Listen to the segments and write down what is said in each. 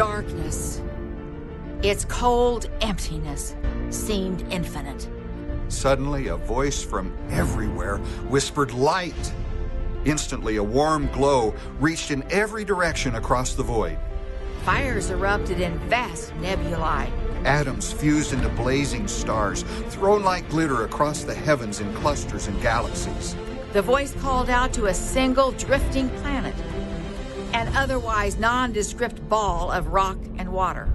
darkness. Its cold emptiness seemed infinite. Suddenly, a voice from everywhere whispered, "Light!" Instantly, a warm glow reached in every direction across the void. Fires erupted in vast nebulae. Atoms fused into blazing stars, thrown like glitter across the heavens in clusters and galaxies. The voice called out to a single drifting planet, an otherwise nondescript ball of rock and water.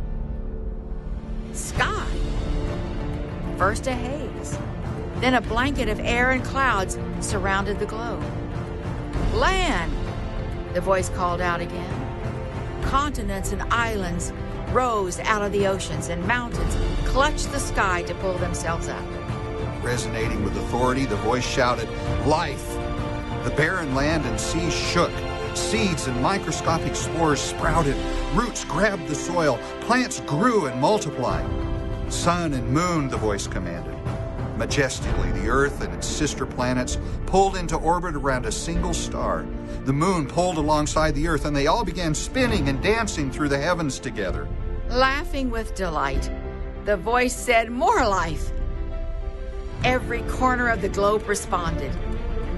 Sky. First a haze, then a blanket of air and clouds surrounded the globe. Land, the voice called out again. Continents and islands rose out of the oceans, and mountains clutched the sky to pull themselves up. Resonating with authority, the voice shouted, "Life!" The barren land and sea shook. Seeds and microscopic spores sprouted. Roots grabbed the soil. Plants grew and multiplied. "Sun and moon," the voice commanded. Majestically, the Earth and its sister planets pulled into orbit around a single star. The moon pulled alongside the Earth, and they all began spinning and dancing through the heavens together. Laughing with delight, the voice said, "More life!" Every corner of the globe responded.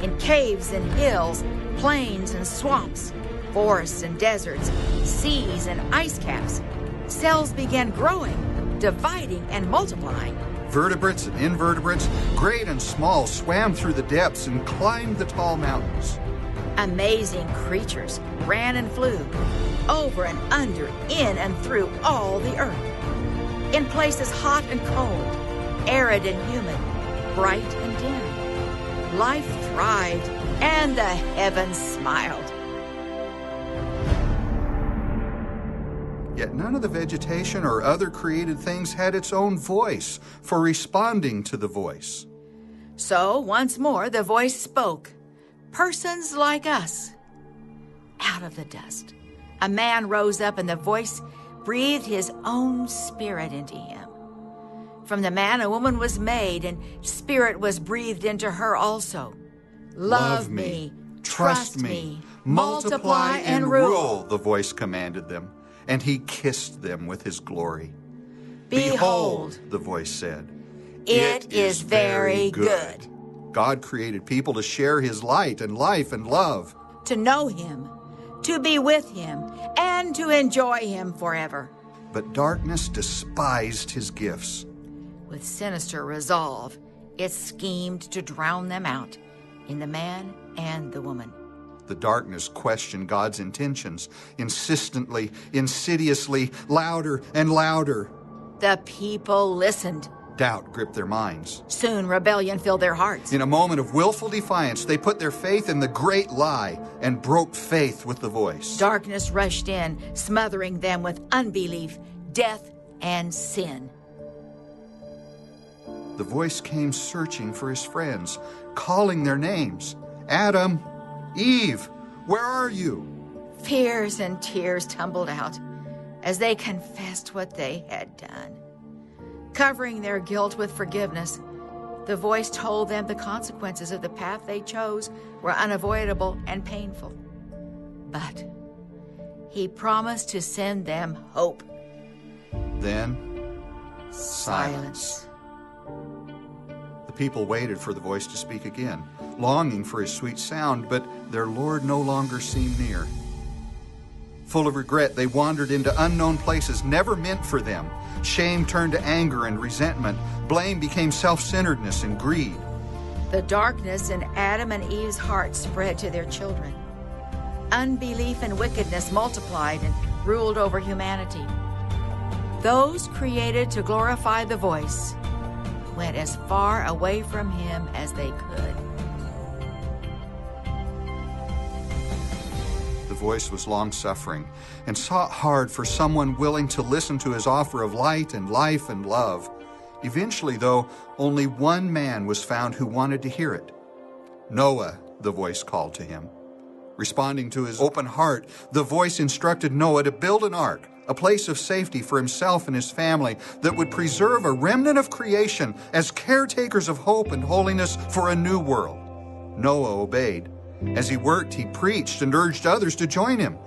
In caves and hills, plains and swamps, forests and deserts, seas and ice caps, cells began growing, dividing, and multiplying. Vertebrates and invertebrates, great and small, swam through the depths and climbed the tall mountains. Amazing creatures ran and flew, over and under, in and through all the earth. In places hot and cold, arid and humid, bright and dim, life thrived and the heavens smiled. Yet none of the vegetation or other created things had its own voice for responding to the voice. So once more the voice spoke. Persons like us. Out of the dust, a man rose up, and the voice breathed his own spirit into him. From the man a woman was made, and spirit was breathed into her also. Love me, trust me, multiply and rule, the voice commanded them, and he kissed them with his glory. Behold, the voice said, it is very good. God created people to share his light and life and love. To know him, to be with him, and to enjoy him forever. But darkness despised his gifts. With sinister resolve, it schemed to drown them out in the man and the woman. The darkness questioned God's intentions, insistently, insidiously, louder and louder. The people listened. Doubt gripped their minds. Soon rebellion filled their hearts. In a moment of willful defiance, they put their faith in the great lie and broke faith with the voice. Darkness rushed in, smothering them with unbelief, death, and sin. The voice came searching for his friends, calling their names. Adam, Eve, where are you? Fears and tears tumbled out as they confessed what they had done. Covering their guilt with forgiveness, the voice told them the consequences of the path they chose were unavoidable and painful. But he promised to send them hope. Then, silence. The people waited for the voice to speak again, longing for his sweet sound, but their Lord no longer seemed near. Full of regret, they wandered into unknown places never meant for them. Shame turned to anger and resentment. Blame became self-centeredness and greed. The darkness in Adam and Eve's hearts spread to their children. Unbelief and wickedness multiplied and ruled over humanity. Those created to glorify the voice went as far away from him as they could. The voice was long-suffering and sought hard for someone willing to listen to his offer of light and life and love. Eventually, though, only one man was found who wanted to hear it. Noah, the voice called to him. Responding to his open heart, the voice instructed Noah to build an ark, a place of safety for himself and his family that would preserve a remnant of creation as caretakers of hope and holiness for a new world. Noah obeyed. As he worked, he preached and urged others to join him.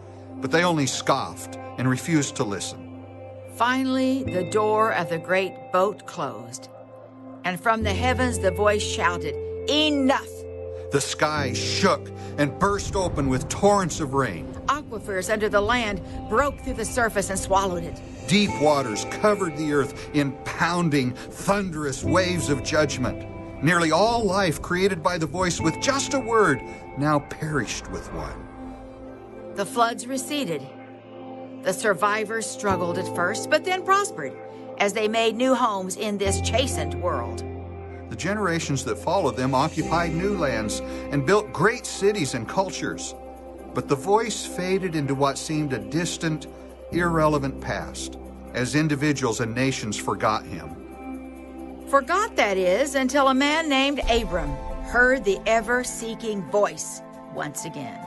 But they only scoffed and refused to listen. Finally, the door of the great boat closed, and from the heavens the voice shouted, "Enough!" The sky shook and burst open with torrents of rain. Aquifers under the land broke through the surface and swallowed it. Deep waters covered the earth in pounding, thunderous waves of judgment. Nearly all life created by the voice with just a word now perished with one. The floods receded. The survivors struggled at first, but then prospered as they made new homes in this chastened world. The generations that followed them occupied new lands and built great cities and cultures. But the voice faded into what seemed a distant, irrelevant past, as individuals and nations forgot him. Forgot, that is, until a man named Abram heard the ever-seeking voice once again.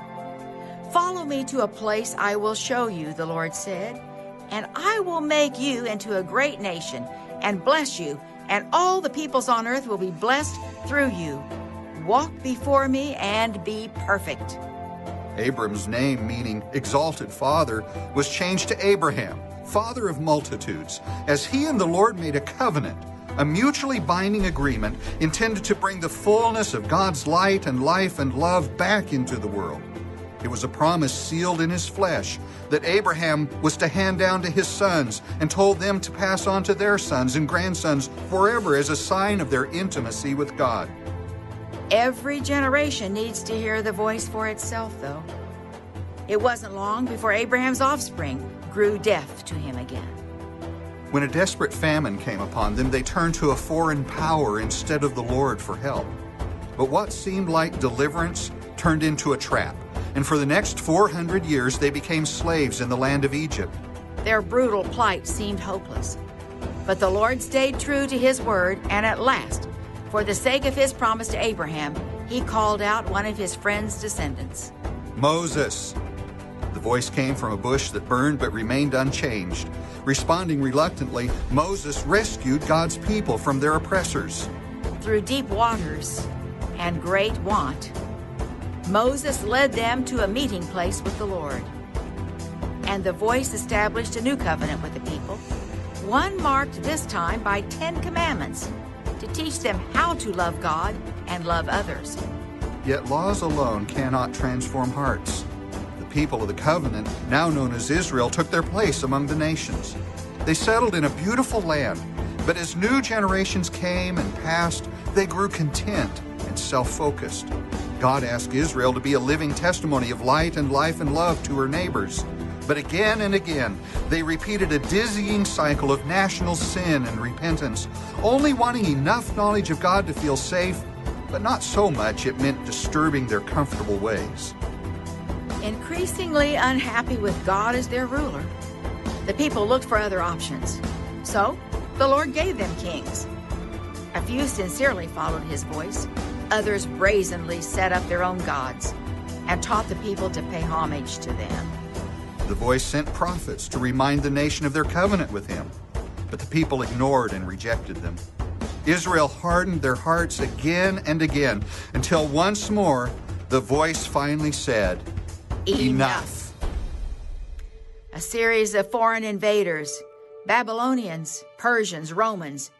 "Follow me to a place I will show you," the Lord said, "and I will make you into a great nation and bless you, and all the peoples on earth will be blessed through you. Walk before me and be perfect." Abram's name, meaning exalted father, was changed to Abraham, father of multitudes, as he and the Lord made a covenant, a mutually binding agreement intended to bring the fullness of God's light and life and love back into the world. It was a promise sealed in his flesh that Abraham was to hand down to his sons and told them to pass on to their sons and grandsons forever as a sign of their intimacy with God. Every generation needs to hear the voice for itself, though. It wasn't long before Abraham's offspring grew deaf to him again. When a desperate famine came upon them, they turned to a foreign power instead of the Lord for help. But what seemed like deliverance turned into a trap, and for the next 400 years they became slaves in the land of Egypt. Their brutal plight seemed hopeless. But the Lord stayed true to his word, and at last, for the sake of his promise to Abraham, he called out one of his friend's descendants. "Moses!" The voice came from a bush that burned but remained unchanged. Responding reluctantly, Moses rescued God's people from their oppressors. Through deep waters and great want, Moses led them to a meeting place with the Lord. And the voice established a new covenant with the people, one marked this time by 10 commandments, to teach them how to love God and love others. Yet laws alone cannot transform hearts. The people of the covenant, now known as Israel, took their place among the nations. They settled in a beautiful land, but as new generations came and passed, they grew content and self-focused. God asked Israel to be a living testimony of light and life and love to her neighbors. But again and again, they repeated a dizzying cycle of national sin and repentance, only wanting enough knowledge of God to feel safe, but not so much it meant disturbing their comfortable ways. Increasingly unhappy with God as their ruler, the people looked for other options. So, the Lord gave them kings. A few sincerely followed his voice. Others brazenly set up their own gods and taught the people to pay homage to them. The voice sent prophets to remind the nation of their covenant with him, but the people ignored and rejected them. Israel hardened their hearts again and again, until once more the voice finally said, "Enough." A series of foreign invaders, Babylonians, Persians, Romans,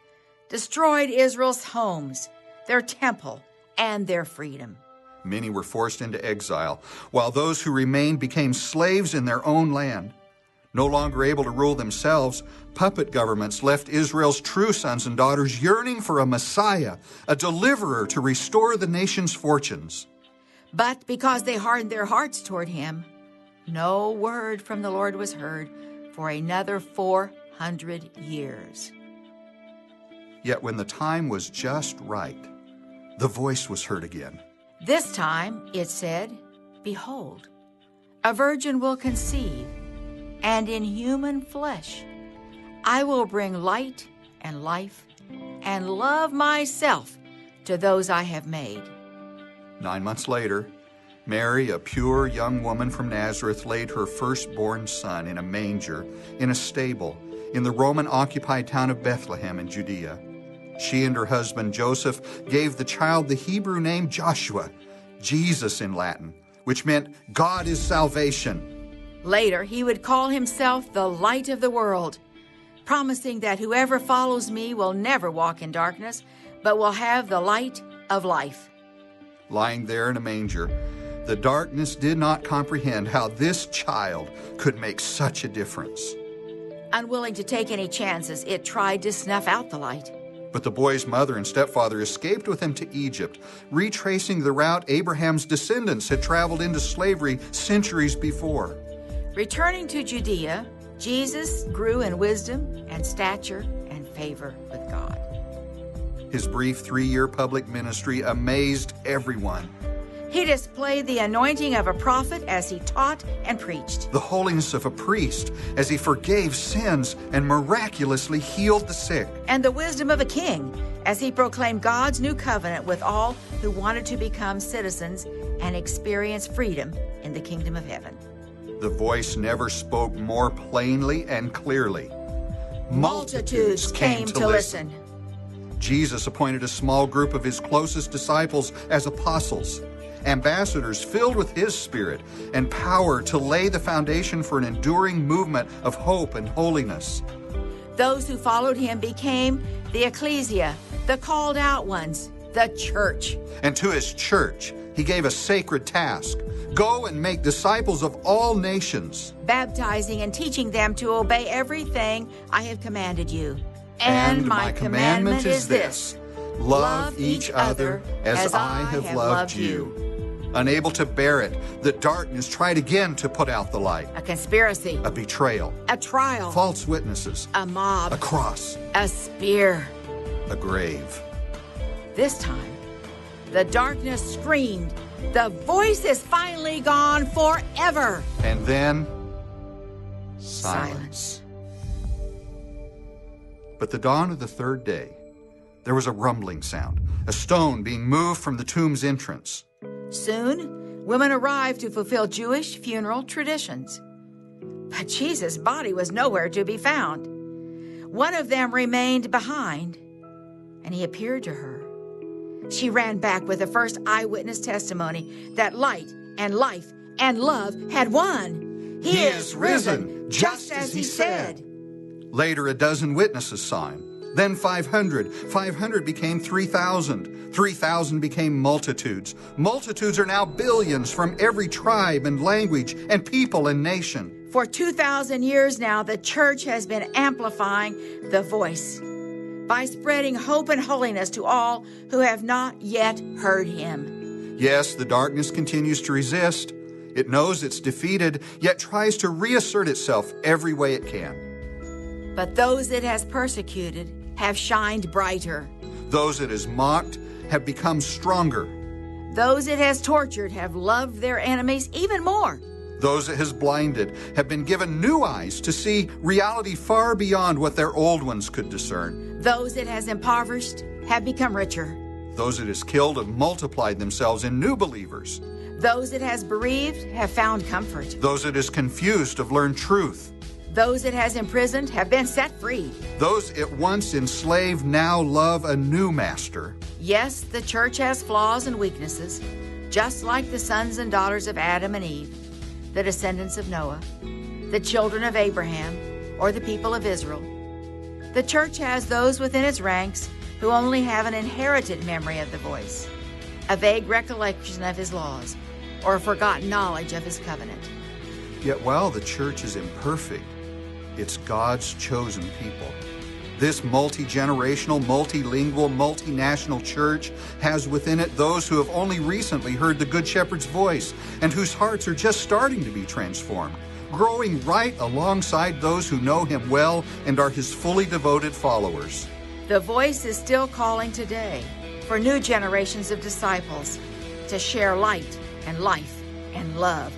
destroyed Israel's homes, their temple, and their freedom. Many were forced into exile, while those who remained became slaves in their own land. No longer able to rule themselves, puppet governments left Israel's true sons and daughters yearning for a Messiah, a deliverer to restore the nation's fortunes. But because they hardened their hearts toward him, no word from the Lord was heard for another 400 years. Yet when the time was just right, the voice was heard again. This time it said, "Behold, a virgin will conceive, and in human flesh I will bring light and life and love myself to those I have made." 9 months later, Mary, a pure young woman from Nazareth, laid her firstborn son in a manger in a stable in the Roman-occupied town of Bethlehem in Judea. She and her husband Joseph gave the child the Hebrew name Joshua, Jesus in Latin, which meant God is salvation. Later, he would call himself the light of the world, promising that whoever follows me will never walk in darkness, but will have the light of life. Lying there in a manger, the darkness did not comprehend how this child could make such a difference. Unwilling to take any chances, it tried to snuff out the light. But the boy's mother and stepfather escaped with him to Egypt, retracing the route Abraham's descendants had traveled into slavery centuries before. Returning to Judea, Jesus grew in wisdom and stature and favor with God. His brief 3-year public ministry amazed everyone. He displayed the anointing of a prophet as he taught and preached, The holiness of a priest as he forgave sins and miraculously healed the sick. and the wisdom of a king as he proclaimed God's new covenant with all who wanted to become citizens and experience freedom in the kingdom of heaven. The voice never spoke more plainly and clearly. Multitudes came to listen. Jesus appointed a small group of his closest disciples as apostles, ambassadors filled with his spirit and power to lay the foundation for an enduring movement of hope and holiness. Those who followed him became the ecclesia, the called out ones, the church. And to his church, he gave a sacred task. Go and make disciples of all nations, Baptizing and teaching them to obey everything I have commanded you. And my commandment is this: love each other as I have loved you. Unable to bear it, the darkness tried again to put out the light. A conspiracy, A betrayal, a trial, false witnesses, a mob, a cross, a spear. a grave. This time, the darkness screamed, "The voice is finally gone forever!" And then, silence. But the dawn of the third day, there was a rumbling sound, a stone being moved from the tomb's entrance. Soon, women arrived to fulfill Jewish funeral traditions. But Jesus' body was nowhere to be found. One of them remained behind, and he appeared to her. She ran back with the first eyewitness testimony that light and life and love had won. He is risen, just as he said. Later, a dozen witnesses saw him. Then 500. 500 became 3,000. 3,000 became multitudes. Multitudes are now billions from every tribe and language and people and nation. For 2,000 years now, the church has been amplifying the voice by spreading hope and holiness to all who have not yet heard him. Yes, the darkness continues to resist. It knows it's defeated, yet tries to reassert itself every way it can. But those it has persecuted have shined brighter. Those it has mocked have become stronger. Those it has tortured have loved their enemies even more. Those it has blinded have been given new eyes to see reality far beyond what their old ones could discern. Those it has impoverished have become richer. Those it has killed have multiplied themselves in new believers. Those it has bereaved have found comfort. Those it has confused have learned truth. Those it has imprisoned have been set free. Those it once enslaved now love a new master. Yes, the church has flaws and weaknesses, just like the sons and daughters of Adam and Eve, the descendants of Noah, the children of Abraham, or the people of Israel. The church has those within its ranks who only have an inherited memory of the voice, a vague recollection of his laws, or a forgotten knowledge of his covenant. Yet while the church is imperfect, it's God's chosen people. This multi-generational, multilingual, multinational church has within it those who have only recently heard the Good Shepherd's voice and whose hearts are just starting to be transformed, growing right alongside those who know him well and are his fully devoted followers. The voice is still calling today for new generations of disciples to share light and life and love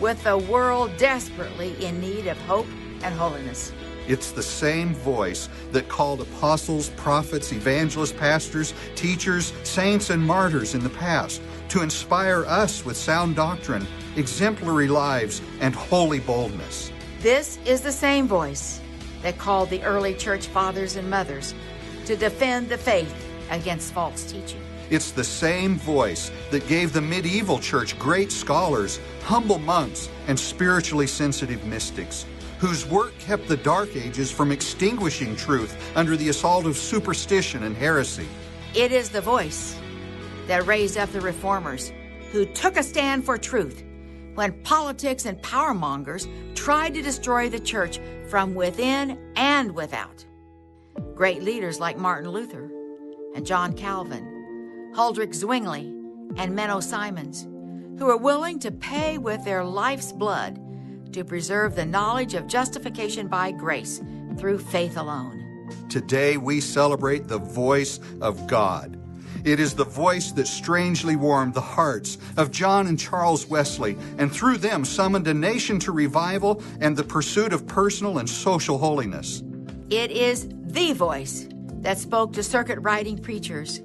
with a world desperately in need of hope and holiness. It's the same voice that called apostles, prophets, evangelists, pastors, teachers, saints, and martyrs in the past to inspire us with sound doctrine, exemplary lives, and holy boldness. This is the same voice that called the early church fathers and mothers to defend the faith against false teaching. It's the same voice that gave the medieval church great scholars, humble monks, and spiritually sensitive mystics, whose work kept the Dark Ages from extinguishing truth under the assault of superstition and heresy. It is the voice that raised up the reformers, who took a stand for truth when politics and power mongers tried to destroy the church from within and without. Great leaders like Martin Luther and John Calvin, Huldrych Zwingli, and Menno Simons, who were willing to pay with their life's blood to preserve the knowledge of justification by grace through faith alone. Today we celebrate the voice of God. It is the voice that strangely warmed the hearts of John and Charles Wesley, and through them summoned a nation to revival and the pursuit of personal and social holiness. It is the voice that spoke to circuit-riding preachers,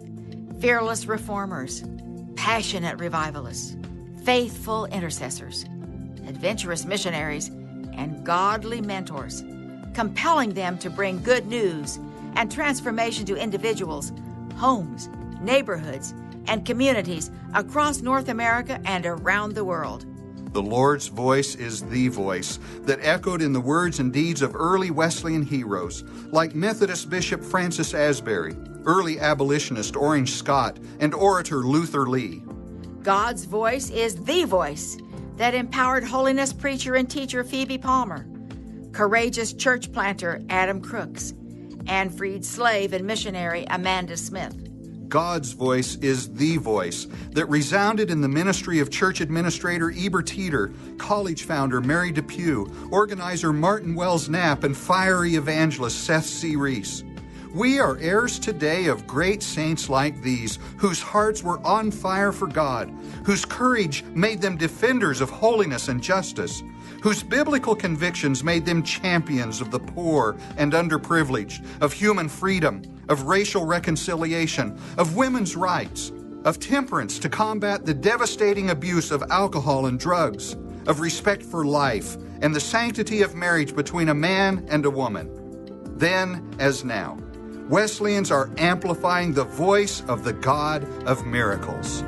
fearless reformers, passionate revivalists, faithful intercessors, adventurous missionaries, and godly mentors, compelling them to bring good news and transformation to individuals, homes, neighborhoods, and communities across North America and around the world. The Lord's voice is the voice that echoed in the words and deeds of early Wesleyan heroes like Methodist Bishop Francis Asbury, early abolitionist Orange Scott, and orator Luther Lee. God's voice is the voice that empowered holiness preacher and teacher Phoebe Palmer, courageous church planter Adam Crooks, and freed slave and missionary Amanda Smith. God's voice is the voice that resounded in the ministry of church administrator Eber Teeter, college founder Mary Depew, organizer Martin Wells Knapp, and fiery evangelist Seth C. Reese. We are heirs today of great saints like these, whose hearts were on fire for God, whose courage made them defenders of holiness and justice, whose biblical convictions made them champions of the poor and underprivileged, of human freedom, of racial reconciliation, of women's rights, of temperance to combat the devastating abuse of alcohol and drugs, of respect for life and the sanctity of marriage between a man and a woman. Then, as now, Wesleyans are amplifying the voice of the God of miracles.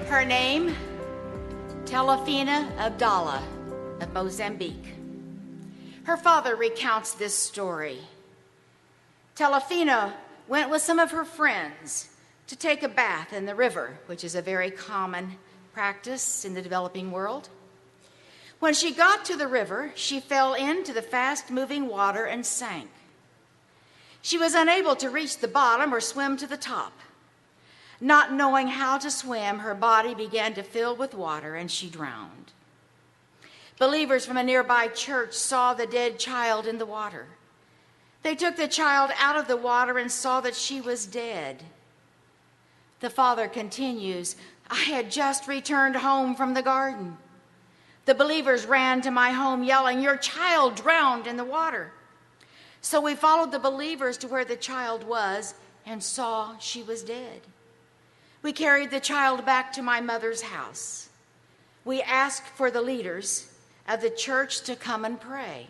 Her name, Telefina Abdallah of Mozambique. Her father recounts this story. Telefina went with some of her friends to take a bath in the river, which is a very common practice in the developing world. When she got to the river, she fell into the fast-moving water and sank. She was unable to reach the bottom or swim to the top. Not knowing how to swim, her body began to fill with water and she drowned. Believers from a nearby church saw the dead child in the water. They took the child out of the water and saw that she was dead. The father continues, "I had just returned home from the garden. The believers ran to my home yelling, 'Your child drowned in the water.' So we followed the believers to where the child was and saw she was dead. We carried the child back to my mother's house. We asked for the leaders of the church to come and pray.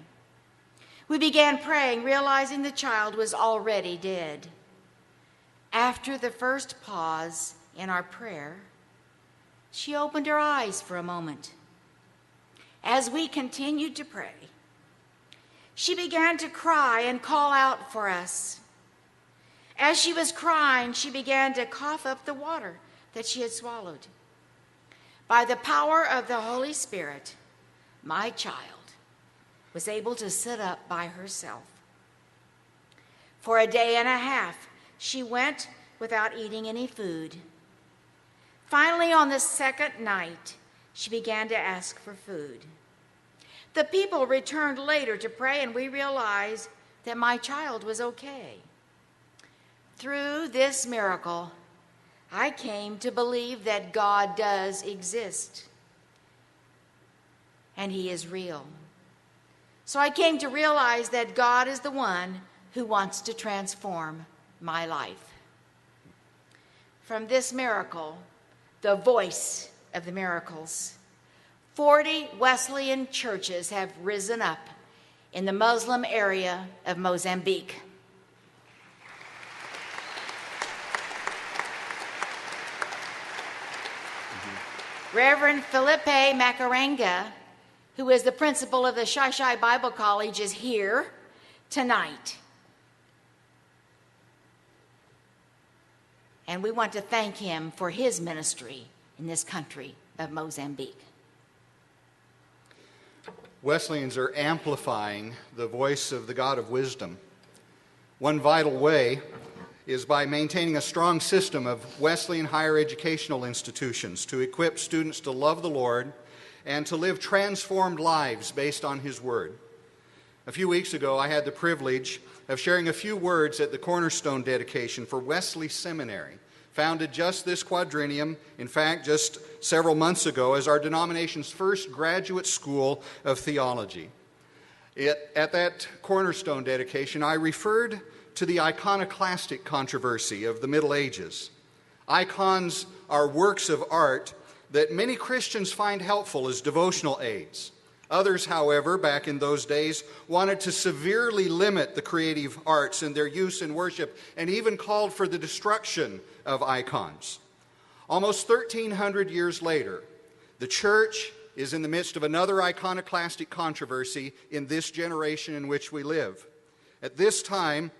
We began praying, realizing the child was already dead. After the first pause in our prayer, she opened her eyes for a moment. As we continued to pray, she began to cry and call out for us. As she was crying, she began to cough up the water that she had swallowed. By the power of the Holy Spirit, my child was able to sit up by herself. For a day and a half, she went without eating any food. Finally, on the second night, she began to ask for food. The people returned later to pray, and we realized that my child was okay. Through this miracle, I came to believe that God does exist, and He is real. So I came to realize that God is the one who wants to transform my life. From this miracle, the voice of the miracles, 40 Wesleyan churches have risen up in the Muslim area of Mozambique. Reverend Felipe Macaranga, who is the principal of the Shai Shai Bible College, is here tonight. And we want to thank him for his ministry in this country of Mozambique. Wesleyans are amplifying the voice of the God of wisdom. One vital way is by maintaining a strong system of Wesleyan higher educational institutions to equip students to love the Lord and to live transformed lives based on His Word. A few weeks ago, I had the privilege of sharing a few words at the cornerstone dedication for Wesley Seminary, founded just this quadrennium, in fact, just several months ago, as our denomination's first graduate school of theology. At that cornerstone dedication, I referred to the iconoclastic controversy of the Middle Ages. Icons are works of art that many Christians find helpful as devotional aids. Others, however, back in those days, wanted to severely limit the creative arts and their use in worship, and even called for the destruction of icons. Almost 1,300 years later, the church is in the midst of another iconoclastic controversy in this generation in which we live. At this time,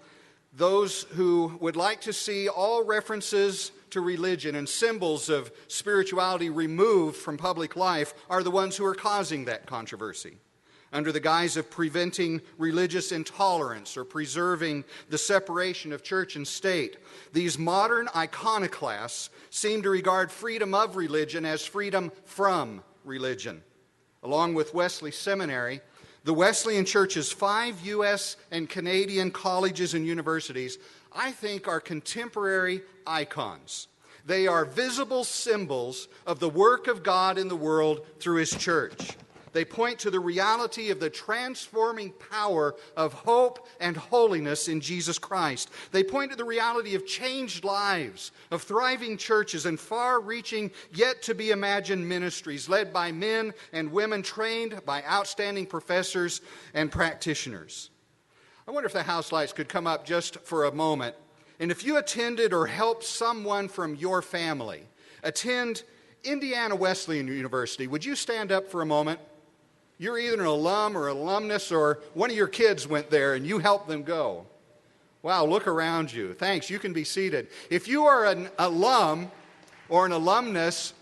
those who would like to see all references to religion and symbols of spirituality removed from public life are the ones who are causing that controversy. Under the guise of preventing religious intolerance or preserving the separation of church and state, these modern iconoclasts seem to regard freedom of religion as freedom from religion. Along with Wesley Seminary, the Wesleyan Church's 5 U.S. and Canadian colleges and universities, I think, are contemporary icons. They are visible symbols of the work of God in the world through His church. They point to the reality of the transforming power of hope and holiness in Jesus Christ. They point to the reality of changed lives, of thriving churches, and far-reaching, yet-to-be-imagined ministries led by men and women trained by outstanding professors and practitioners. I wonder if the house lights could come up just for a moment. And if you attended or helped someone from your family attend Indiana Wesleyan University, would you stand up for a moment? You're either an alum or alumnus, or one of your kids went there and you helped them go. Wow, look around you. Thanks, you can be seated. If you are an alum or an alumnus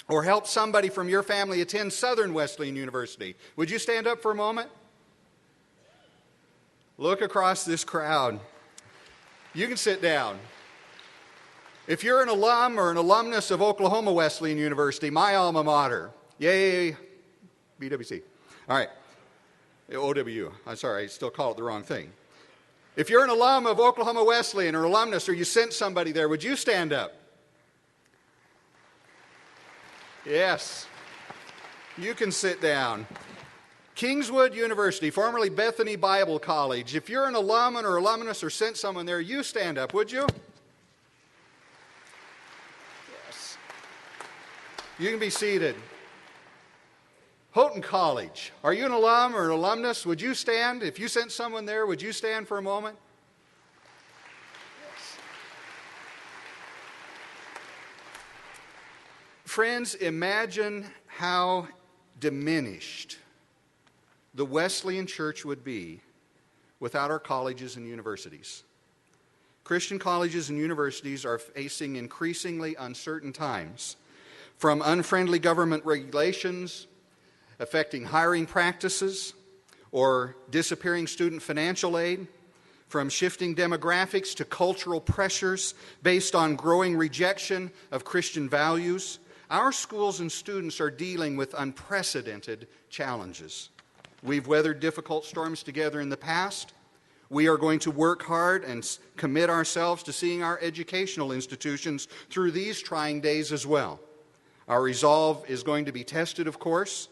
or helped somebody from your family attend Southern Wesleyan University, would you stand up for a moment? Look across this crowd. You can sit down. If you're an alum or an alumnus of Oklahoma Wesleyan University, my alma mater, yay, BWC. All right, OW. I'm sorry, I still call it the wrong thing. If you're an alum of Oklahoma Wesleyan or alumnus, or you sent somebody there, would you stand up? Yes. You can sit down. Kingswood University, formerly Bethany Bible College. If you're an alum or alumnus or sent someone there, you stand up, would you? Yes. You can be seated. Houghton College. Are you an alum or an alumnus? Would you stand? If you sent someone there, would you stand for a moment? Yes. Friends, imagine how diminished the Wesleyan Church would be without our colleges and universities. Christian colleges and universities are facing increasingly uncertain times, from unfriendly government regulations affecting hiring practices or disappearing student financial aid, from shifting demographics to cultural pressures based on growing rejection of Christian values. Our schools and students are dealing with unprecedented challenges. We've weathered difficult storms together in the past. We are going to work hard and commit ourselves to seeing our educational institutions through these trying days as well. Our resolve is going to be tested, of course,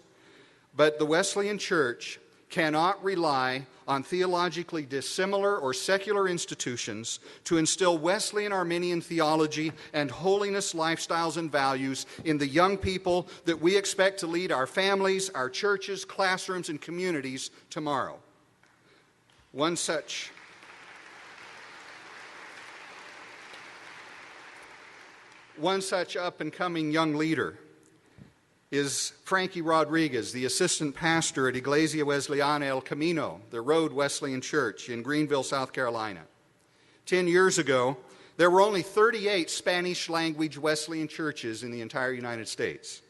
but the Wesleyan Church cannot rely on theologically dissimilar or secular institutions to instill Wesleyan Arminian theology and holiness lifestyles and values in the young people that we expect to lead our families, our churches, classrooms, and communities tomorrow. One such up-and-coming young leader is Frankie Rodriguez, the assistant pastor at Iglesia Wesleyana El Camino, the Road Wesleyan Church in Greenville, South Carolina. 10 years ago, there were only 38 Spanish-language Wesleyan churches in the entire United States.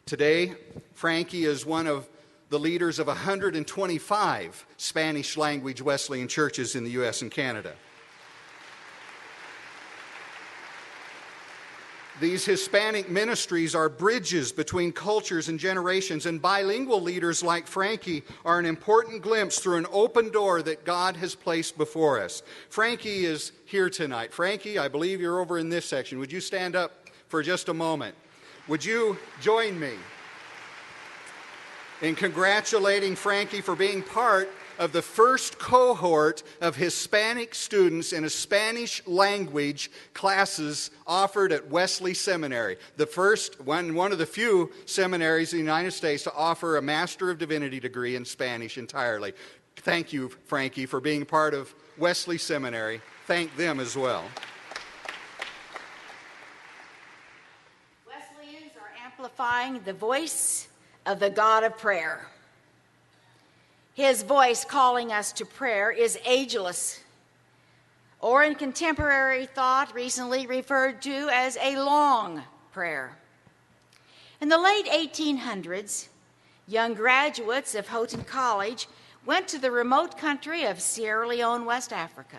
Today, Frankie is one of the leaders of 125 Spanish-language Wesleyan churches in the U.S. and Canada. These Hispanic ministries are bridges between cultures and generations, and bilingual leaders like Frankie are an important glimpse through an open door that God has placed before us. Frankie is here tonight. Frankie, I believe you're over in this section. Would you stand up for just a moment? Would you join me in congratulating Frankie for being part of the first cohort of Hispanic students in a Spanish language classes offered at Wesley Seminary, the first one of the few seminaries in the United States to offer a Master of Divinity degree in Spanish entirely. Thank you, Frankie, for being part of Wesley Seminary. Thank them as well. Wesleyans are amplifying the voice of the God of prayer. His voice calling us to prayer is ageless, or in contemporary thought recently referred to as a long prayer. In the late 1800s, young graduates of Houghton College went to the remote country of Sierra Leone, West Africa,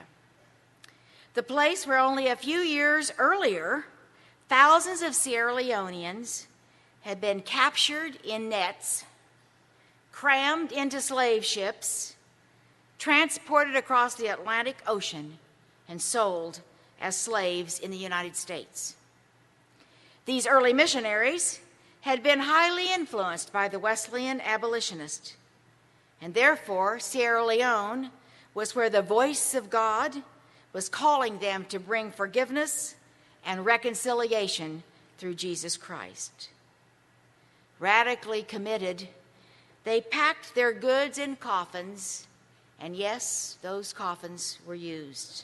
the place where only a few years earlier, thousands of Sierra Leoneans had been captured in nets, crammed into slave ships, transported across the Atlantic Ocean, and sold as slaves in the United States. These early missionaries had been highly influenced by the Wesleyan abolitionist, and therefore Sierra Leone was where the voice of God was calling them to bring forgiveness and reconciliation through Jesus Christ. Radically committed, they packed their goods in coffins, and yes, those coffins were used.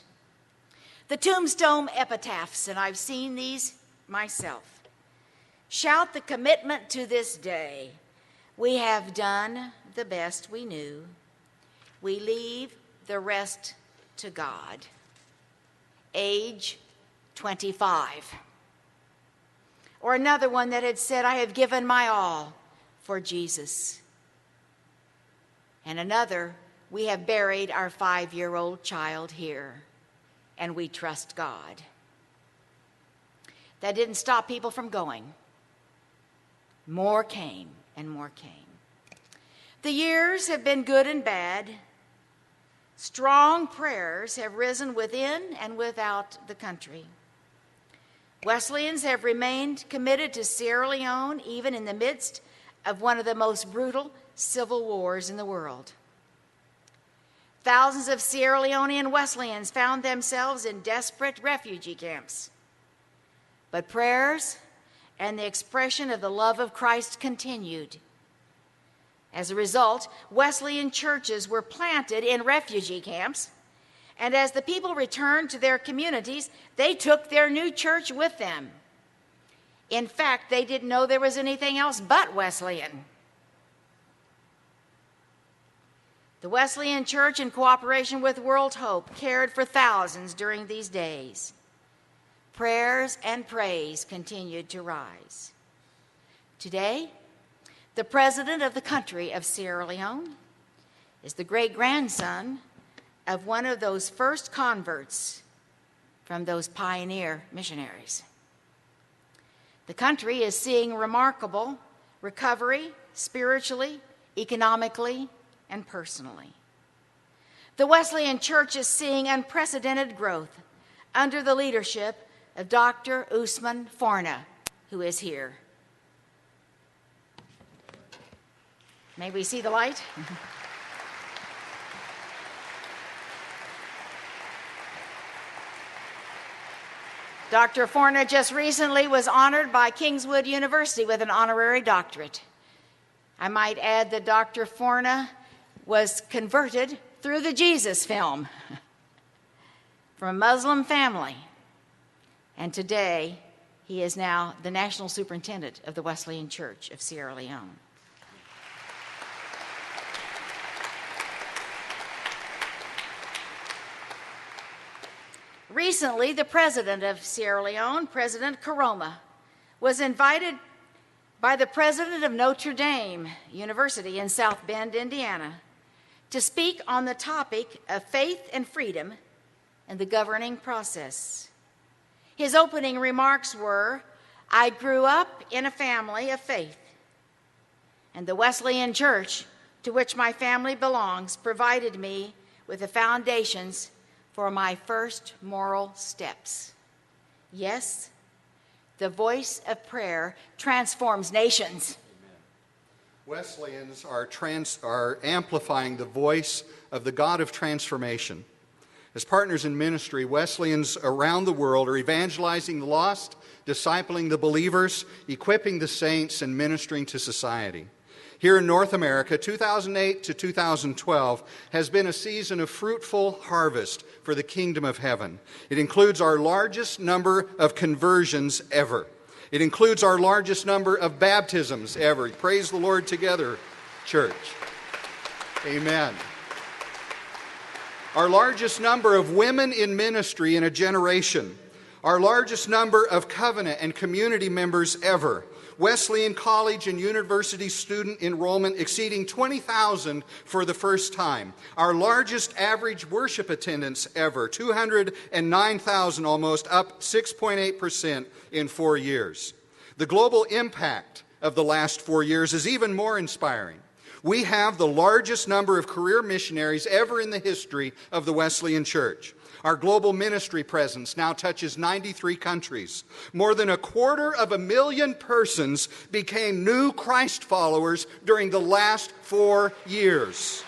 The tombstone epitaphs, and I've seen these myself, shout the commitment to this day. We have done the best we knew. We leave the rest to God. Age 25. Or another one that had said, I have given my all for Jesus. And another, we have buried our 5-year-old child here, and we trust God. That didn't stop people from going. More came and more came. The years have been good and bad. Strong prayers have risen within and without the country. Wesleyans have remained committed to Sierra Leone even in the midst of one of the most brutal civil wars in the world. Thousands of Sierra Leonean Wesleyans found themselves in desperate refugee camps. But prayers and the expression of the love of Christ continued. As a result, Wesleyan churches were planted in refugee camps, and as the people returned to their communities, they took their new church with them. In fact, they didn't know there was anything else but Wesleyan. The Wesleyan Church, in cooperation with World Hope, cared for thousands during these days. Prayers and praise continued to rise. Today, the president of the country of Sierra Leone is the great-grandson of one of those first converts from those pioneer missionaries. The country is seeing remarkable recovery spiritually, economically, and personally. The Wesleyan Church is seeing unprecedented growth under the leadership of Dr. Usman Forna, who is here. May we see the light? Dr. Forna just recently was honored by Kingswood University with an honorary doctorate. I might add that Dr. Forna was converted through the Jesus film from a Muslim family. And today, He is now the National Superintendent of the Wesleyan Church of Sierra Leone. Recently, the president of Sierra Leone, President Karoma, was invited by the president of Notre Dame University in South Bend, Indiana, to speak on the topic of faith and freedom and the governing process. His opening remarks were, "I grew up in a family of faith, and the Wesleyan Church, to which my family belongs, provided me with the foundations for my first moral steps. Yes, the voice of prayer transforms nations." Wesleyans are amplifying the voice of the God of transformation. As partners in ministry, Wesleyans around the world are evangelizing the lost, discipling the believers, equipping the saints, and ministering to society. Here in North America, 2008 to 2012 has been a season of fruitful harvest for the kingdom of heaven. It includes our largest number of conversions ever. It includes our largest number of baptisms ever. Praise the Lord together, church. Amen. Our largest number of women in ministry in a generation. Our largest number of covenant and community members ever. Wesleyan College and University student enrollment exceeding 20,000 for the first time. Our largest average worship attendance ever, 209,000 almost, up 6.8% in 4 years. The global impact of the last 4 years is even more inspiring. We have the largest number of career missionaries ever in the history of the Wesleyan Church. Our global ministry presence now touches 93 countries. More than 250,000 persons became new Christ followers during the last 4 years.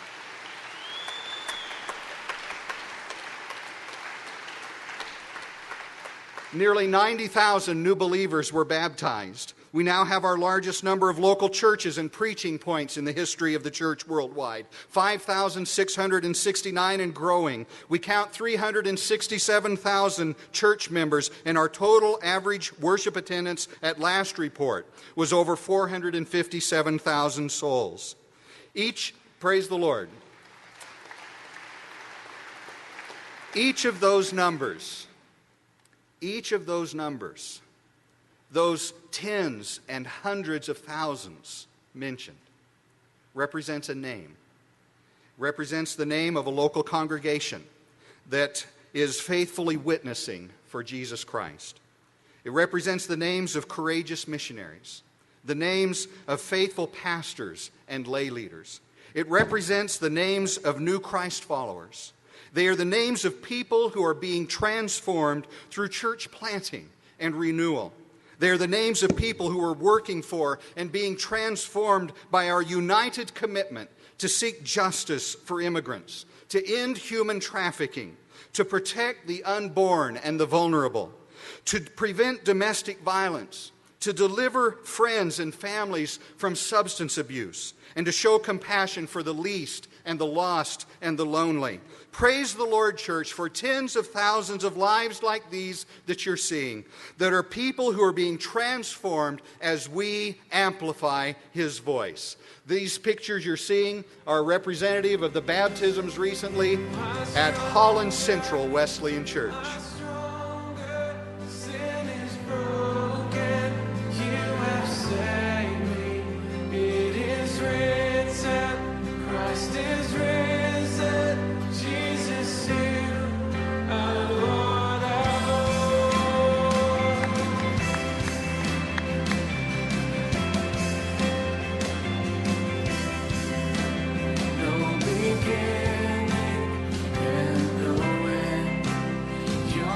Nearly 90,000 new believers were baptized. We now have our largest number of local churches and preaching points in the history of the church worldwide, 5,669 and growing. We count 367,000 church members, and our total average worship attendance at last report was over 457,000 souls. Praise the Lord. Each of those numbers, those tens and hundreds of thousands mentioned, represents a name. Represents the name of a local congregation that is faithfully witnessing for Jesus Christ. It represents the names of courageous missionaries, the names of faithful pastors and lay leaders. It represents the names of new Christ followers. They are the names of people who are being transformed through church planting and renewal. They are the names of people who are working for and being transformed by our united commitment to seek justice for immigrants, to end human trafficking, to protect the unborn and the vulnerable, to prevent domestic violence, to deliver friends and families from substance abuse, and to show compassion for the least and the lost and the lonely. Praise the Lord, church, for tens of thousands of lives like these that you're seeing, that are people who are being transformed as we amplify His voice. These pictures you're seeing are representative of the baptisms recently at Holland Central Wesleyan Church. Your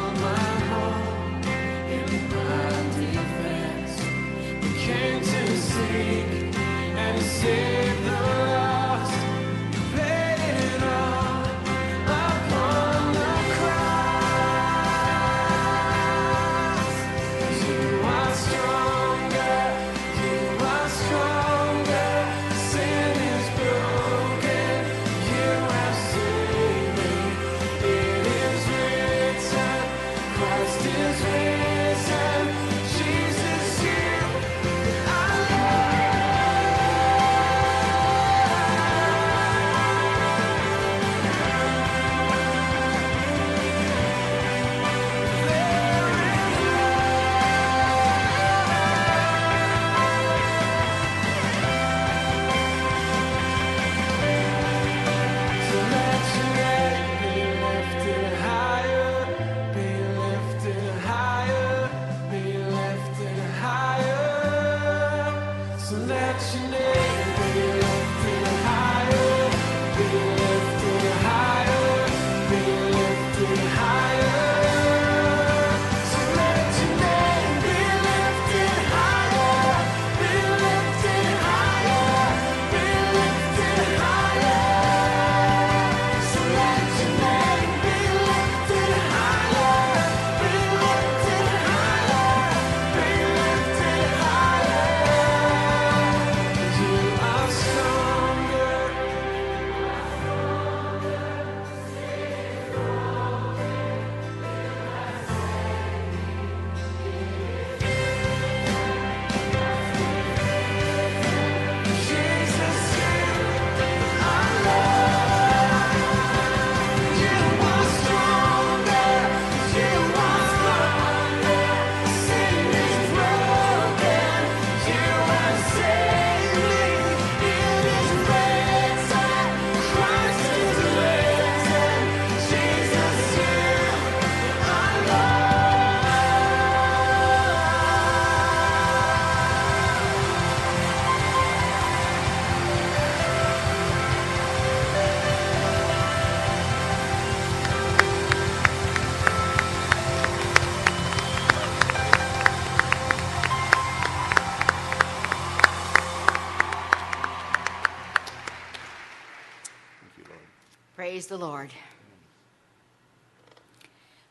Praise the Lord.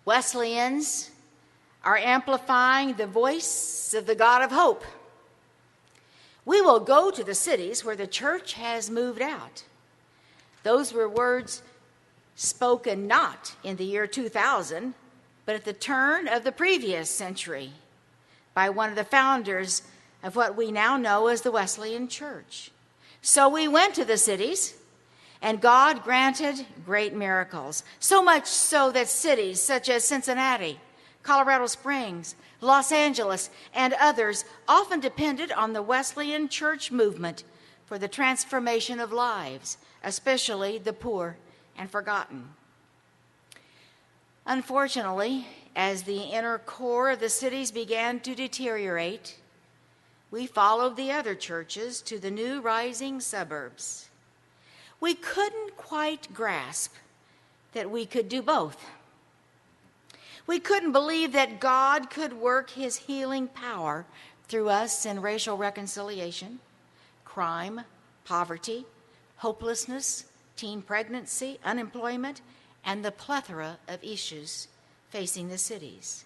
Wesleyans are amplifying the voice of the God of hope. We will go to the cities where the church has moved out. Those were words spoken not in the year 2000, but at the turn of the previous century by one of the founders of what we now know as the Wesleyan Church. So we went to the cities, and God granted great miracles, so much so that cities such as Cincinnati, Colorado Springs, Los Angeles, and others often depended on the Wesleyan Church movement for the transformation of lives, especially the poor and forgotten. Unfortunately, as the inner core of the cities began to deteriorate, we followed the other churches to the new rising suburbs. We couldn't quite grasp that we could do both. We couldn't believe that God could work his healing power through us in racial reconciliation, crime, poverty, hopelessness, teen pregnancy, unemployment, and the plethora of issues facing the cities.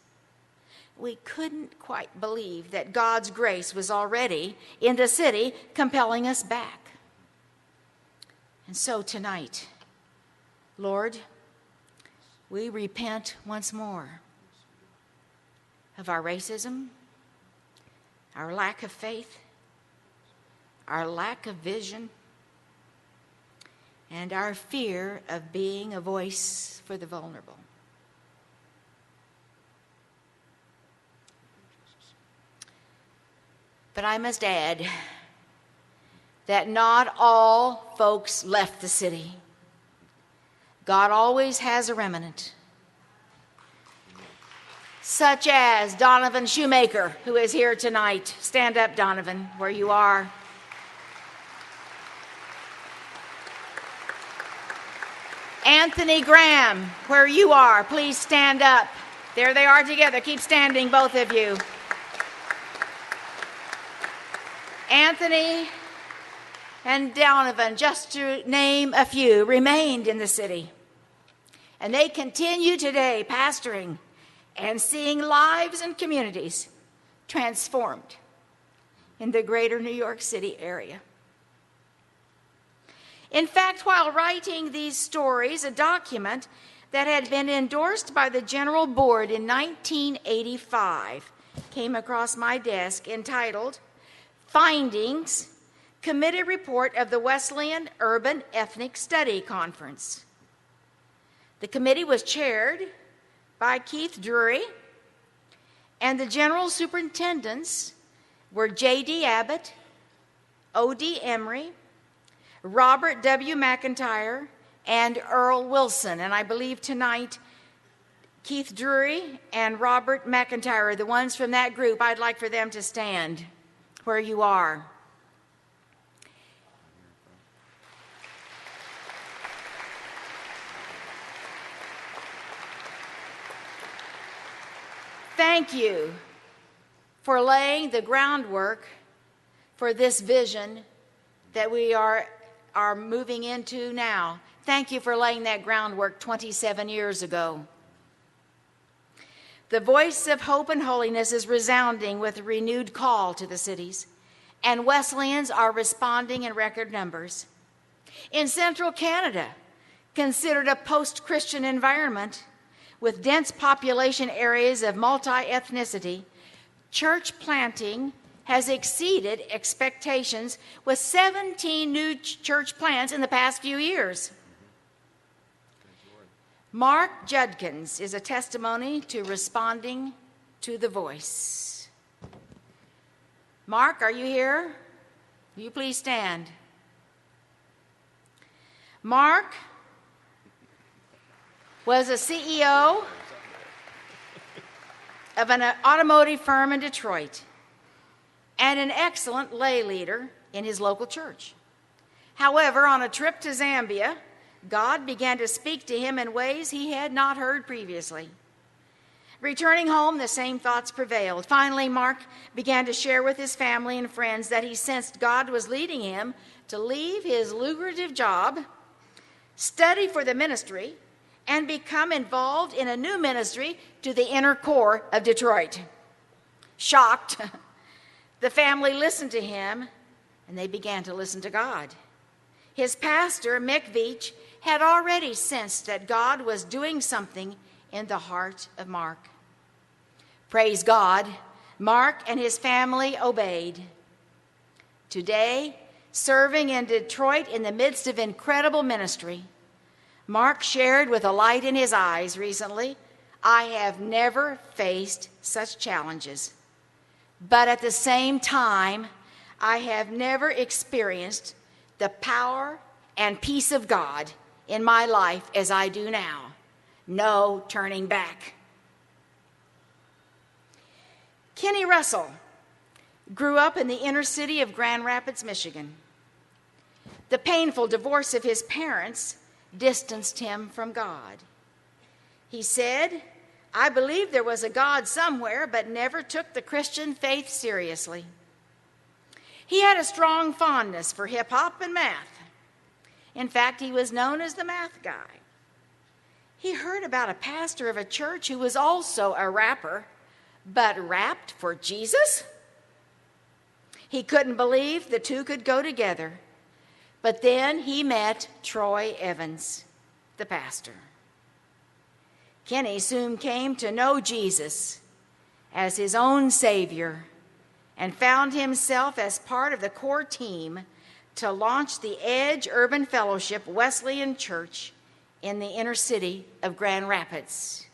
We couldn't quite believe that God's grace was already in the city, compelling us back. And so tonight, Lord, we repent once more of our racism, our lack of faith, our lack of vision, and our fear of being a voice for the vulnerable. But I must add that not all folks left the city. God always has a remnant, such as Donovan Shoemaker, who is here tonight. Stand up, Donovan, where you are. Anthony Graham, where you are, please stand up. There they are together. Keep standing, both of you. Anthony and Donovan, just to name a few, remained in the city. And they continue today pastoring and seeing lives and communities transformed in the greater New York City area. In fact, while writing these stories, a document that had been endorsed by the General Board in 1985 came across my desk entitled Findings, Committee Report of the Wesleyan Urban Ethnic Study Conference. The committee was chaired by Keith Drury, and the general superintendents were J.D. Abbott, O.D. Emery, Robert W. McIntyre, and Earl Wilson. And I believe tonight Keith Drury and Robert McIntyre are the ones from that group. I'd like for them to stand where you are. Thank you for laying the groundwork for this vision that we are moving into now. Thank you for laying that groundwork 27 years ago. The voice of hope and holiness is resounding with a renewed call to the cities, and Wesleyans are responding in record numbers. In central Canada, considered a post-Christian environment with dense population areas of multi-ethnicity, church planting has exceeded expectations with 17 new church plants in the past few years. Mark Judkins is a testimony to responding to the voice. Mark, are you here? Will you please stand? Mark was a CEO of an automotive firm in Detroit and an excellent lay leader in his local church. However, on a trip to Zambia, God began to speak to him in ways he had not heard previously. Returning home, the same thoughts prevailed. Finally, Mark began to share with his family and friends that he sensed God was leading him to leave his lucrative job, study for the ministry, and become involved in a new ministry to the inner core of Detroit. Shocked, the family listened to him, and they began to listen to God. His pastor, Mick Veach, had already sensed that God was doing something in the heart of Mark. Praise God, Mark and his family obeyed. Today, serving in Detroit in the midst of incredible ministry, Mark shared with a light in his eyes recently, "I have never faced such challenges, but at the same time, I have never experienced the power and peace of God in my life as I do now. No turning back." Kenny Russell grew up in the inner city of Grand Rapids, Michigan. The painful divorce of his parents distanced him from God. He said, "I believed there was a God somewhere, but never took the Christian faith seriously." He had a strong fondness for hip-hop and math. In fact, he was known as the math guy. He heard about a pastor of a church who was also a rapper, but rapped for Jesus? He couldn't believe the two could go together. But then he met Troy Evans, the pastor. Kenny soon came to know Jesus as his own Savior and found himself as part of the core team to launch the Edge Urban Fellowship Wesleyan Church in the inner city of Grand Rapids.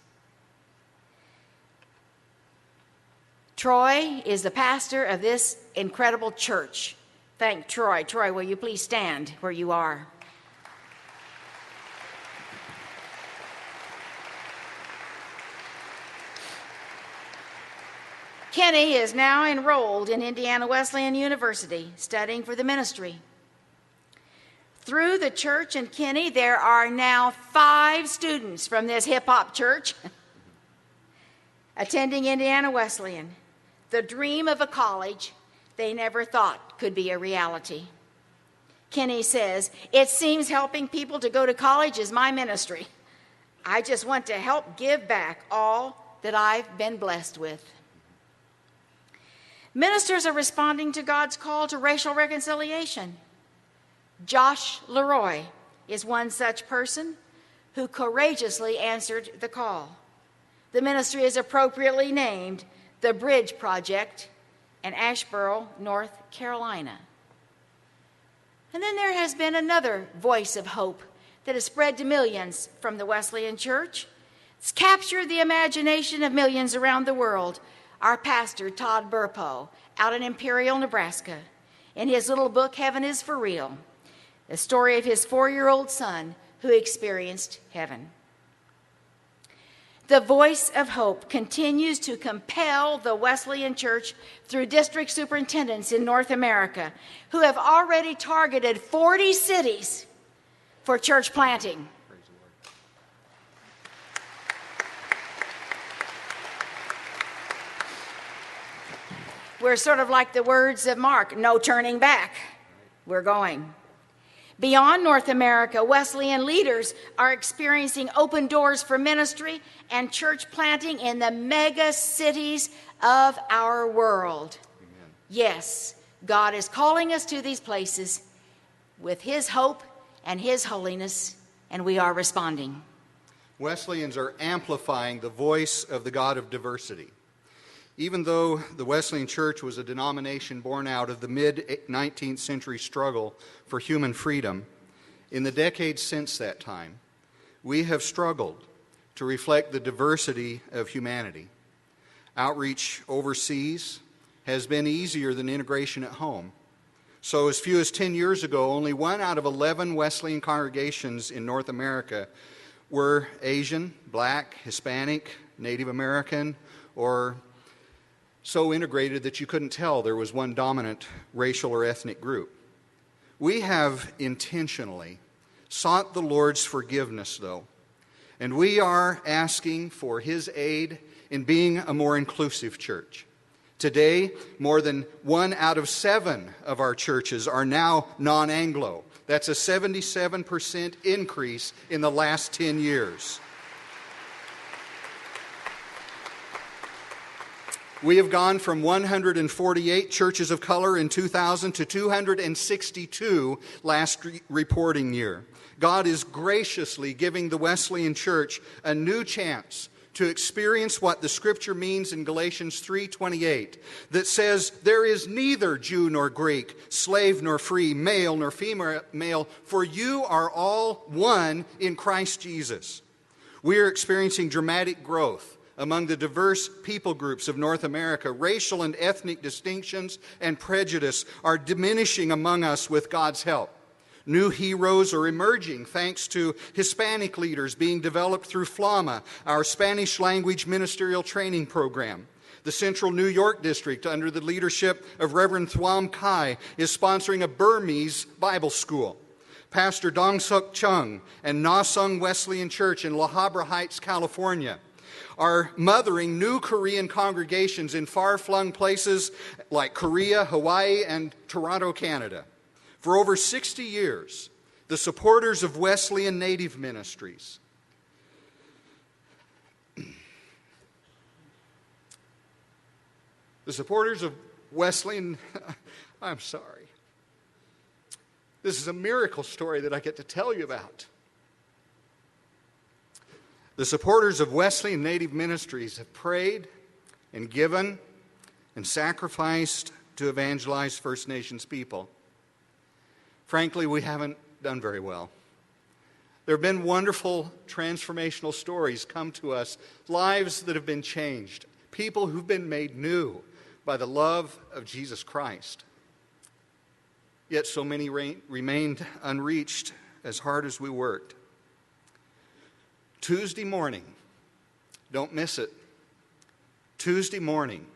Troy is the pastor of this incredible church. Thank Troy. Troy, will you please stand where you are? Kenny is now enrolled in Indiana Wesleyan University, studying for the ministry. Through the church and Kenny, there are now 5 students from this hip-hop church attending Indiana Wesleyan, the dream of a college they never thought could be a reality. Kenny says, "It seems helping people to go to college is my ministry. I just want to help give back all that I've been blessed with." Ministers are responding to God's call to racial reconciliation. Josh Leroy is one such person who courageously answered the call. The ministry is appropriately named the Bridge Project in Asheboro, North Carolina. And then there has been another voice of hope that has spread to millions from the Wesleyan Church. It's captured the imagination of millions around the world. Our pastor, Todd Burpo, out in Imperial, Nebraska, in his little book, Heaven is for Real, the story of his 4-year-old son who experienced heaven. The voice of hope continues to compel the Wesleyan Church through district superintendents in North America who have already targeted 40 cities for church planting. We're sort of like the words of Mark, no turning back. We're going. Beyond North America, Wesleyan leaders are experiencing open doors for ministry and church planting in the mega cities of our world. Amen. Yes, God is calling us to these places with His hope and His holiness, and we are responding. Wesleyans are amplifying the voice of the God of diversity. Even though the Wesleyan Church was a denomination born out of the mid-19th century struggle for human freedom, in the decades since that time, we have struggled to reflect the diversity of humanity. Outreach overseas has been easier than integration at home. So as few as 10 years ago, only 1 out of 11 Wesleyan congregations in North America were Asian, Black, Hispanic, Native American, or so integrated that you couldn't tell there was one dominant racial or ethnic group. We have intentionally sought the Lord's forgiveness, though, and we are asking for His aid in being a more inclusive church. Today, more than 1 out of 7 of our churches are now non-Anglo. That's a 77% increase in the last 10 years. We have gone from 148 churches of color in 2000 to 262 last reporting year. God is graciously giving the Wesleyan Church a new chance to experience what the Scripture means in Galatians 3:28, that says, "There is neither Jew nor Greek, slave nor free, male nor female, for you are all one in Christ Jesus." We are experiencing dramatic growth among the diverse people groups of North America. Racial and ethnic distinctions and prejudice are diminishing among us with God's help. New heroes are emerging thanks to Hispanic leaders being developed through FLAMA, our Spanish language ministerial training program. The Central New York District, under the leadership of Reverend Thwam Kai, is sponsoring a Burmese Bible school. Pastor Dong Suk Chung and Na Sung Wesleyan Church in La Habra Heights, California, are mothering new Korean congregations in far-flung places like Korea, Hawaii, and Toronto, Canada. For over 60 years, the supporters of Wesleyan Native Ministries I'm sorry. This is a miracle story that I get to tell you about. The supporters of Wesleyan Native Ministries have prayed and given and sacrificed to evangelize First Nations people. Frankly, we haven't done very well. There have been wonderful transformational stories come to us, lives that have been changed, people who've been made new by the love of Jesus Christ. Yet so many remained unreached as hard as we worked. Tuesday morning, don't miss it, Tuesday morning,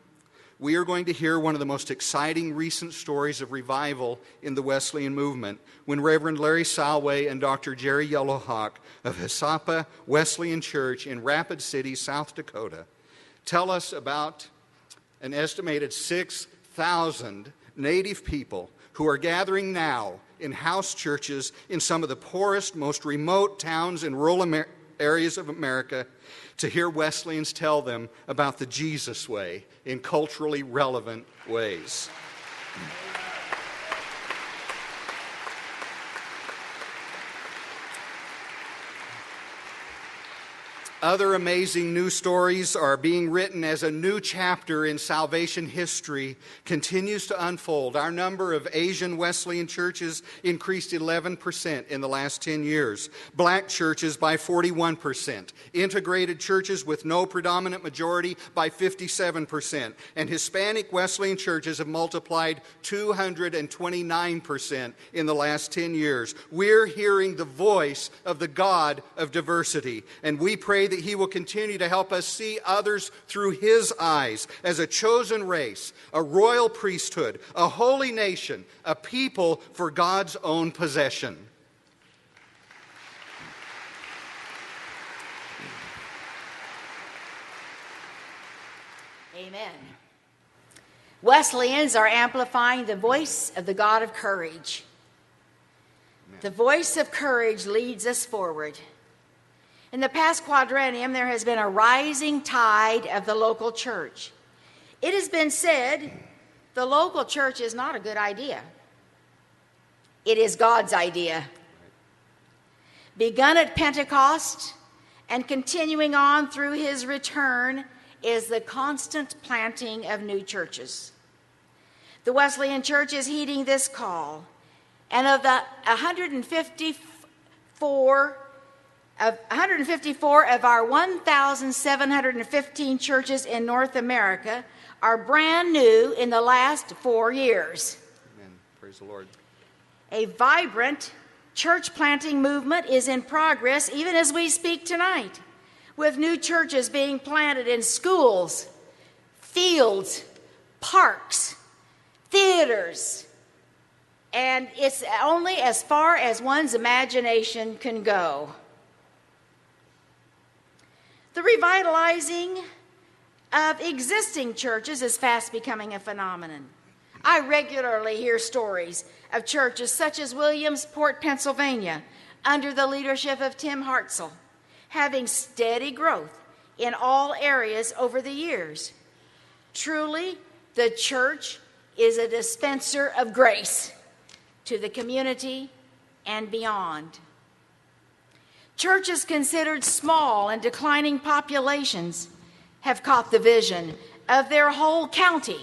we are going to hear one of the most exciting recent stories of revival in the Wesleyan movement when Reverend Larry Salway and Dr. Jerry Yellowhawk of Hisapa Wesleyan Church in Rapid City, South Dakota, tell us about an estimated 6,000 Native people who are gathering now in house churches in some of the poorest, most remote towns in rural areas of America to hear Wesleyans tell them about the Jesus way in culturally relevant ways. Other amazing new stories are being written as a new chapter in salvation history continues to unfold. Our number of Asian Wesleyan churches increased 11% in the last 10 years. Black churches by 41%. Integrated churches with no predominant majority by 57%. And Hispanic Wesleyan churches have multiplied 229% in the last 10 years. We're hearing the voice of the God of diversity, and we pray that He will continue to help us see others through His eyes as a chosen race, a royal priesthood, a holy nation, a people for God's own possession. Amen. Wesleyans are amplifying the voice of the God of courage. Amen. The voice of courage leads us forward. In the past quadrennium, there has been a rising tide of the local church. It has been said the local church is not a good idea. It is God's idea. Begun at Pentecost and continuing on through His return is the constant planting of new churches. The Wesleyan Church is heeding this call, and of the 154 of our 1,715 churches in North America are brand new in the last 4 years. Amen. Praise the Lord. A vibrant church planting movement is in progress even as we speak tonight, with new churches being planted in schools, fields, parks, theaters, and it's only as far as one's imagination can go. The revitalizing of existing churches is fast becoming a phenomenon. I regularly hear stories of churches such as Williamsport, Pennsylvania, under the leadership of Tim Hartzell, having steady growth in all areas over the years. Truly, the church is a dispenser of grace to the community and beyond. Churches considered small and declining populations have caught the vision of their whole county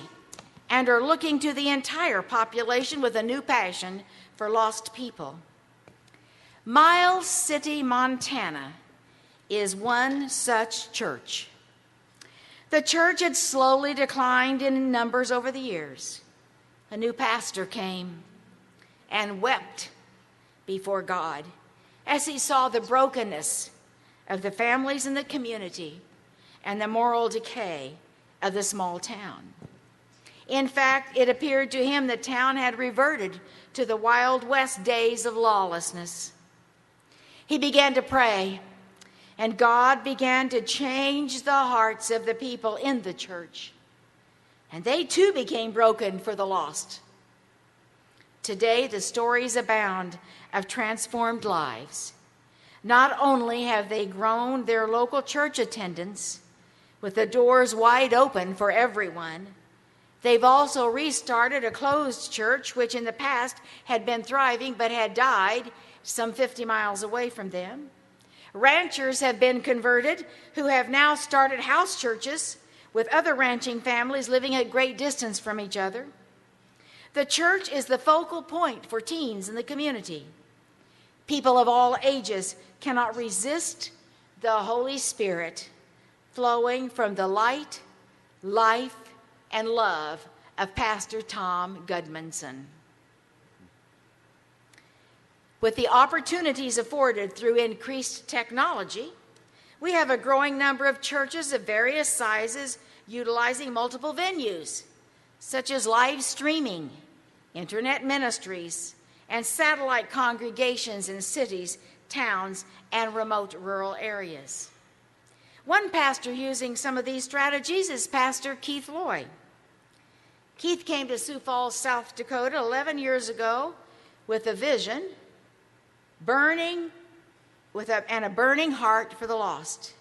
and are looking to the entire population with a new passion for lost people. Miles City, Montana, is one such church. The church had slowly declined in numbers over the years. A new pastor came and wept before God as he saw the brokenness of the families in the community and the moral decay of the small town. In fact, it appeared to him the town had reverted to the Wild West days of lawlessness. He began to pray, and God began to change the hearts of the people in the church. And they too became broken for the lost. Today, the stories abound of transformed lives. Not only have they grown their local church attendance with the doors wide open for everyone, they've also restarted a closed church which in the past had been thriving but had died some 50 miles away from them. Ranchers have been converted who have now started house churches with other ranching families living at great distance from each other. The church is the focal point for teens in the community. People of all ages cannot resist the Holy Spirit flowing from the light, life, and love of Pastor Tom Gudmundson. With the opportunities afforded through increased technology, we have a growing number of churches of various sizes utilizing multiple venues, such as live streaming, internet ministries, and satellite congregations in cities, towns, and remote rural areas. One pastor using some of these strategies is Pastor Keith Loy. Keith came to Sioux Falls, South Dakota 11 years ago with a vision, and a burning heart for the lost.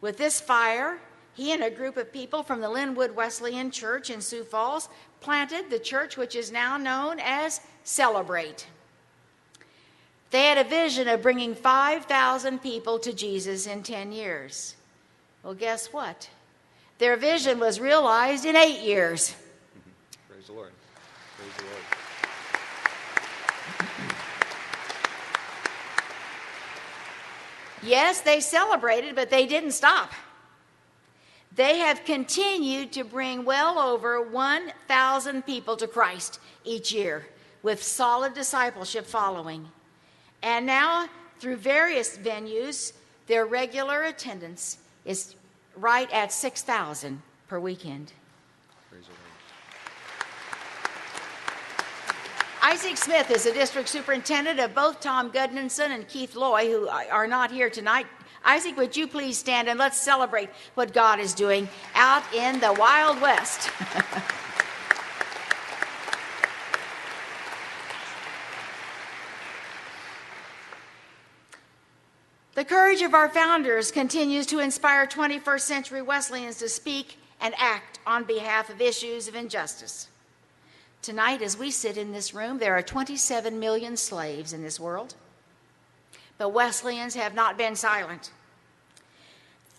With this fire, he and a group of people from the Linwood Wesleyan Church in Sioux Falls planted the church which is now known as Celebrate. They had a vision of bringing 5,000 people to Jesus in 10 years. Well, guess what? Their vision was realized in 8 years. Praise the Lord. Praise the Lord. Yes, they celebrated, but they didn't stop. They have continued to bring well over 1,000 people to Christ each year with solid discipleship following. And now, through various venues, their regular attendance is right at 6,000 per weekend. Praise the Lord. Isaac Smith is the district superintendent of both Tom Gudmundson and Keith Loy, who are not here tonight. Isaac, would you please stand and let's celebrate what God is doing out in the Wild West. The courage of our founders continues to inspire 21st century Wesleyans to speak and act on behalf of issues of injustice. Tonight, as we sit in this room, there are 27 million slaves in this world. But Wesleyans have not been silent.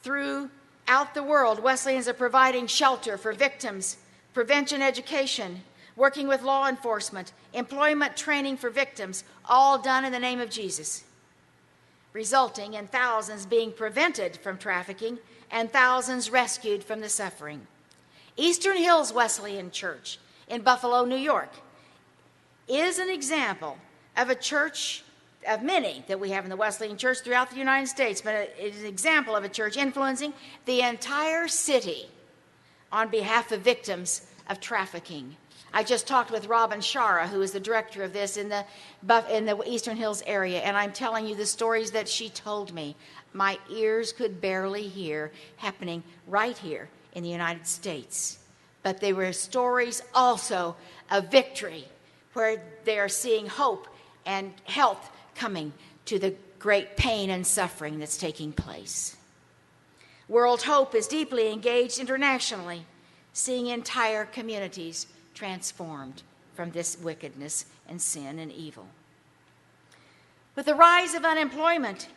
Throughout the world, Wesleyans are providing shelter for victims, prevention education, working with law enforcement, employment training for victims, all done in the name of Jesus, resulting in thousands being prevented from trafficking and thousands rescued from the suffering. Eastern Hills Wesleyan Church in Buffalo, New York, is an example of a church of many that we have in the Wesleyan Church throughout the United States, but it is an example of a church influencing the entire city on behalf of victims of trafficking. I just talked with Robin Shara, who is the director of this in the Eastern Hills area, and I'm telling you the stories that she told me. My ears could barely hear, happening right here in the United States. But they were stories also of victory, where they are seeing hope and health coming to the great pain and suffering that's taking place. World Hope is deeply engaged internationally, seeing entire communities transformed from this wickedness and sin and evil. With the rise of unemployment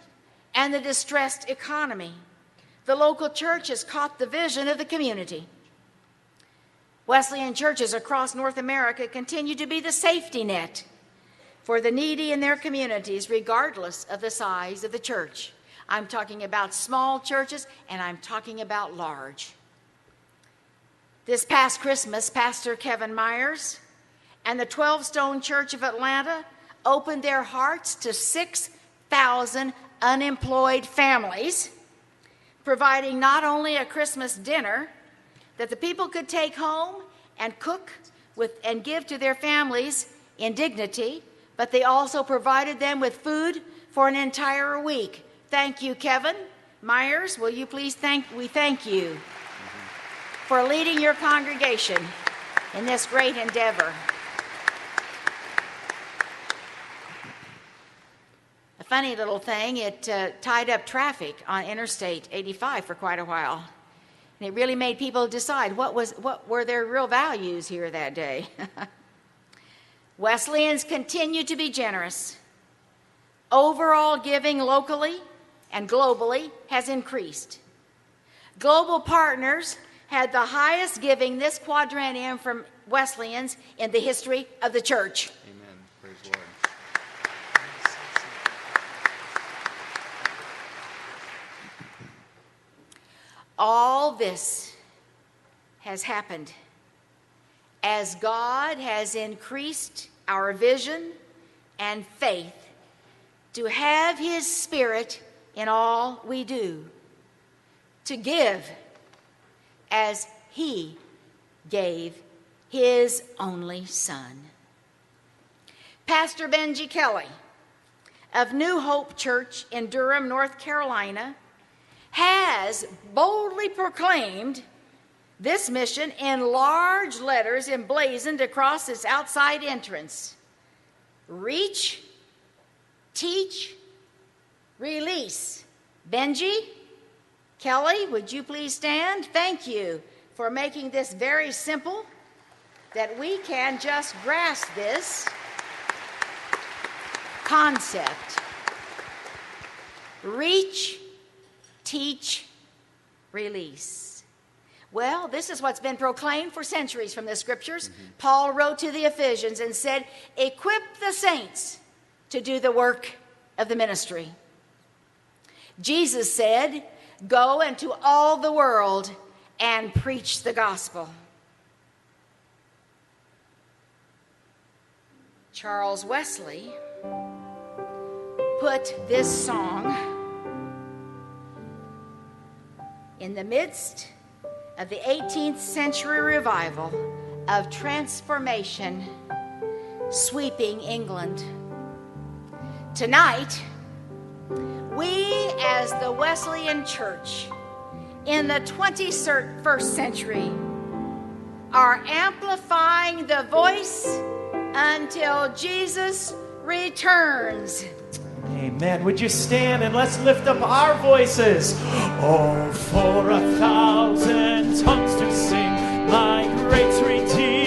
and the distressed economy, the local church has caught the vision of the community. Wesleyan churches across North America continue to be the safety net for the needy in their communities, regardless of the size of the church. I'm talking about small churches, and I'm talking about large. This past Christmas, Pastor Kevin Myers and the 12th Stone Church of Atlanta opened their hearts to 6,000 unemployed families, providing not only a Christmas dinner that the people could take home and cook and give to their families in dignity, but they also provided them with food for an entire week. Thank you, Kevin Myers. Will you please we thank you for leading your congregation in this great endeavor. A funny little thing, it tied up traffic on Interstate 85 for quite a while. And it really made people decide what were their real values here that day. Wesleyans continue to be generous. Overall giving locally and globally has increased. Global partners had the highest giving this quadrennium from Wesleyans in the history of the church. Amen. Praise the Lord. All this has happened as God has increased our vision and faith to have His Spirit in all we do, to give as He gave His only Son. Pastor Benji Kelly of New Hope Church in Durham, North Carolina, has boldly proclaimed this mission in large letters emblazoned across its outside entrance. Reach, teach, release. Benji, Kelly, would you please stand? Thank you for making this very simple, that we can just grasp this concept. Reach, teach, release. Well, this is what's been proclaimed for centuries from the scriptures. Paul wrote to the Ephesians and said, equip the saints to do the work of the ministry. Jesus said, go into all the world and preach the gospel. Charles Wesley put this song in the midst of the 18th century revival of transformation sweeping England. Tonight, we as the Wesleyan Church in the 21st century are amplifying the voice until Jesus returns. Amen. Would you stand and let's lift up our voices? Oh, for 1,000 tongues to sing my great Redeemer.